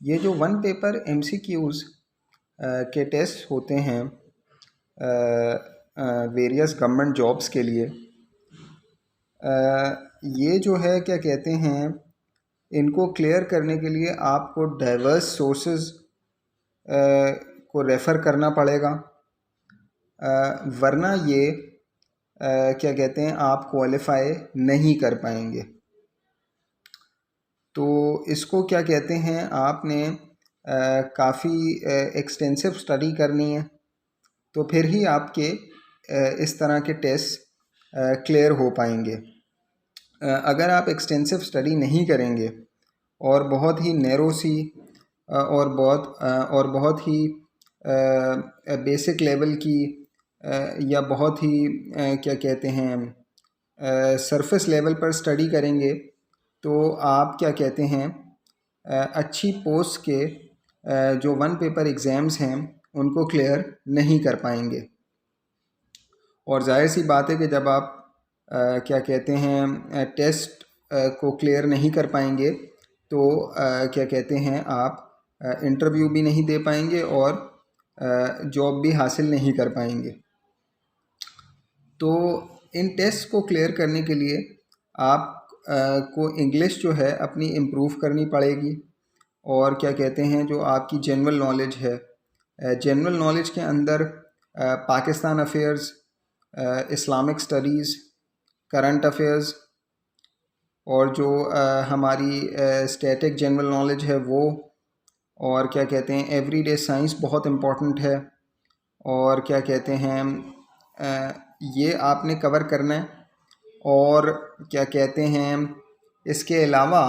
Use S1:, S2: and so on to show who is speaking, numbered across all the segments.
S1: ये जो one paper MCQs के टेस्ट होते हैं वेरियस गवर्नमेंट जॉब्स के लिए, ये जो है क्या कहते हैं, इनको क्लियर करने के लिए आपको डाइवर्स सोर्सेज को रेफ़र करना पड़ेगा, वरना ये क्या कहते हैं आप क्वालिफ़ाई नहीं कर पाएंगे। तो इसको क्या कहते हैं, आपने काफ़ी एक्सटेंसिव स्टडी करनी है, तो फिर ही आपके इस तरह के टेस्ट क्लियर हो पाएंगे। अगर आप एक्सटेंसिव स्टडी नहीं करेंगे और बहुत ही नैरो सी और बहुत ही बेसिक लेवल की या बहुत ही क्या कहते हैं सरफेस लेवल पर स्टडी करेंगे, तो आप क्या कहते हैं अच्छी पोस्ट के जो वन पेपर एग्ज़ाम्स हैं उनको क्लियर नहीं कर पाएंगे। और जाहिर सी बात है कि जब आप क्या कहते हैं टेस्ट को क्लियर नहीं कर पाएंगे तो क्या कहते हैं आप इंटरव्यू भी नहीं दे पाएंगे और जॉब भी हासिल नहीं कर पाएंगे। तो इन टेस्ट को क्लियर करने के लिए आप को इंग्लिश जो है अपनी इम्प्रूव करनी पड़ेगी, और क्या कहते हैं जो आपकी जनरल नॉलेज है, जनरल नॉलेज के अंदर Pakistan affairs, Islamic studies, current affairs और जो हमारी स्टैटिक जनरल नॉलेज है वो, और क्या कहते हैं एवरीडे साइंस बहुत इम्पॉर्टेंट है, और क्या कहते हैं ये आपने कवर करना है। और क्या कहते हैं इसके अलावा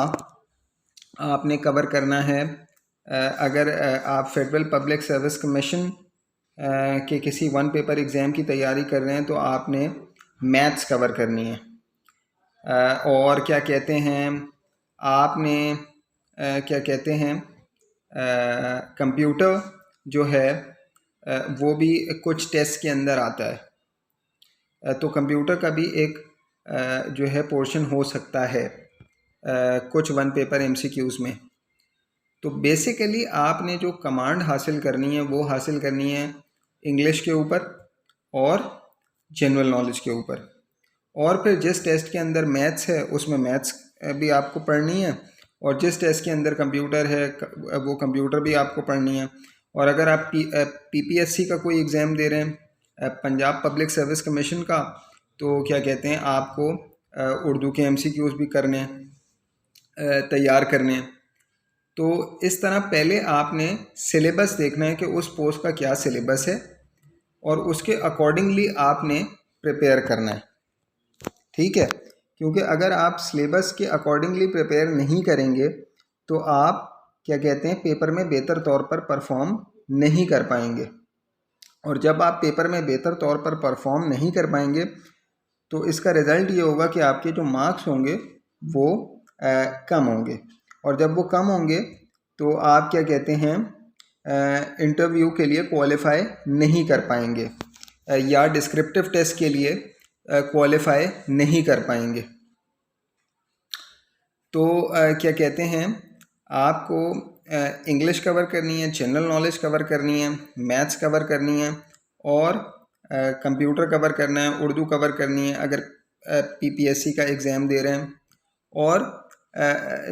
S1: आपने कवर करना है, अगर आप फेडरल पब्लिक सर्विस कमीशन के किसी वन पेपर एग्ज़ाम की तैयारी कर रहे हैं तो आपने मैथ्स कवर करनी है, और क्या कहते हैं आपने क्या कहते हैं कंप्यूटर जो है वो भी कुछ टेस्ट के अंदर आता है, तो कंप्यूटर का भी एक जो है पोर्शन हो सकता है कुछ वन पेपर एमसीक्यूज़ में। तो बेसिकली आपने जो कमांड हासिल करनी है वो हासिल करनी है इंग्लिश के ऊपर और जनरल नॉलेज के ऊपर, और फिर जिस टेस्ट के अंदर मैथ्स है उसमें मैथ्स भी आपको पढ़नी है, और जिस टेस्ट के अंदर कंप्यूटर है वो कंप्यूटर भी आपको पढ़नी है। और अगर आप पीपीएससी का कोई एग्ज़ाम दे रहे हैं, पंजाब पब्लिक सर्विस कमीशन का, तो क्या कहते हैं आपको उर्दू के एमसीक्यूज़ भी करने हैं, तैयार करने हैं। तो इस तरह पहले आपने सिलेबस देखना है कि उस पोस्ट का क्या सिलेबस है और उसके अकॉर्डिंगली आपने प्रिपेयर करना है, ठीक है। क्योंकि अगर आप सिलेबस के अकॉर्डिंगली प्रिपेयर नहीं करेंगे तो आप क्या कहते हैं पेपर में बेहतर तौर पर परफॉर्म नहीं कर पाएंगे, और जब आप पेपर में बेहतर तौर पर परफॉर्म नहीं कर पाएंगे तो इसका रिज़ल्ट ये होगा कि आपके जो मार्क्स होंगे वो कम होंगे, और जब वो कम होंगे तो आप क्या कहते हैं इंटरव्यू के लिए क्वालिफाई नहीं कर पाएंगे या डिस्क्रिप्टिव टेस्ट के लिए क्वालिफाई नहीं कर पाएंगे। तो क्या कहते हैं आपको इंग्लिश कवर करनी है, जनरल नॉलेज कवर करनी है, मैथ्स कवर करनी है, और कंप्यूटर कवर करना है, उर्दू कवर करनी है अगर पीपीएससी का एग्ज़ाम दे रहे हैं, और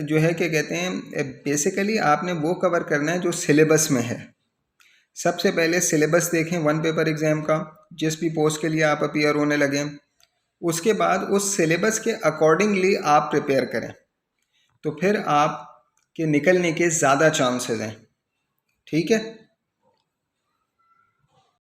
S1: जो है क्या कहते हैं बेसिकली आपने वो कवर करना है जो सिलेबस में है। सबसे पहले सिलेबस देखें वन पेपर एग्ज़ाम का, जिस भी पोस्ट के लिए आप अपीयर होने लगें, उसके बाद उस सिलेबस के अकॉर्डिंगली आप प्रिपेयर करें, तो फिर आप के निकलने के ज़्यादा चांसेस हैं, ठीक है।